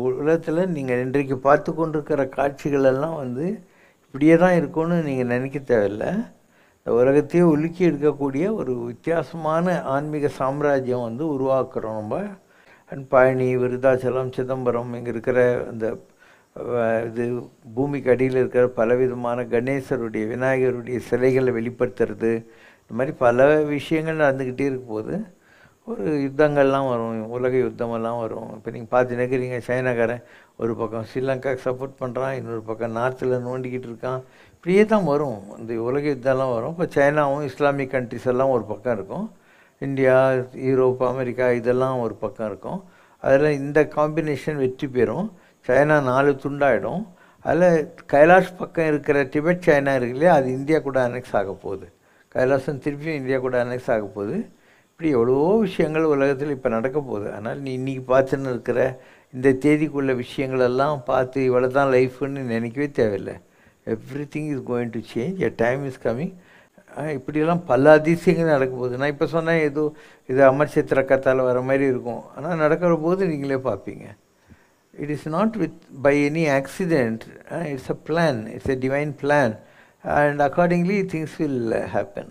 உலகத்தில் நீங்கள் இன்றைக்கு பார்த்து கொண்டிருக்கிற காட்சிகள் எல்லாம் வந்து இப்படியே தான் இருக்கும்னு நீங்கள் நினைக்க தேவையில்லை. இந்த உலகத்தையே உலுக்கி எடுக்கக்கூடிய ஒரு வித்தியாசமான ஆன்மீக சாம்ராஜ்யம் வந்து உருவாக்குறோம் நம்ம. அண்ட் பழனி, விருதாச்சலம், சிதம்பரம், இங்கே இருக்கிற அந்த இது பூமிக்கு அடியில் இருக்கிற பலவிதமான கணேசருடைய, விநாயகருடைய சிலைகளை வெளிப்படுத்துறது, இந்த மாதிரி பல விஷயங்கள் நடந்துக்கிட்டே இருக்கும்போது ஒரு யுத்தங்கள்லாம் வரும், உலக யுத்தமெல்லாம் வரும். இப்போ நீங்கள் பார்த்துன்னு சைனாக்காரன் ஒரு பக்கம் ஸ்ரீலங்காவுக்கு சப்போர்ட் பண்ணுறான், இன்னொரு பக்கம் நார்த்தில் நோண்டிக்கிட்டு இருக்கான். இப்படியே தான் வரும், இந்த உலக யுத்தம்லாம் வரும். இப்போ சைனாவும் இஸ்லாமிக் கண்ட்ரிஸ் எல்லாம் ஒரு பக்கம் இருக்கும், இந்தியா, யூரோப், அமெரிக்கா இதெல்லாம் ஒரு பக்கம் இருக்கும். அதில் இந்த காம்பினேஷன் வெற்றி பெறும். சைனா 4 துண்டாயிடும். அதில் கைலாஷ் பக்கம் இருக்கிற டிபெட் சைனா இருக்கு இல்லையா, அது இந்தியா கூட அனெக்ஸ் ஆக போகுது. கைலாசம் திருப்பியும் இந்தியா கூட அனெக்ஸ் ஆக போகுது. இப்படி எவ்வளவோ விஷயங்கள் உலகத்தில் இப்போ நடக்க போகுது. ஆனால் நீ இன்றைக்கி பார்த்துன்னு இருக்கிற இந்த தேதிக்குள்ள விஷயங்களெல்லாம் பார்த்து இவ்வளோ தான் லைஃப்னு நினைக்கவே தேவையில்லை. Every thing is going to change, a time is coming. இப்படியெல்லாம் பல அதிசயங்கள் நடக்க போகுது. நான் இப்போ சொன்னேன் ஏதோ இது அமர்ச்சித்திர கத்தால் வர மாதிரி இருக்கும், ஆனால் நடக்கிற போது நீங்களே பார்ப்பீங்க. It is not by any accident, it's a plan, it's a divine plan, and accordingly things will happen.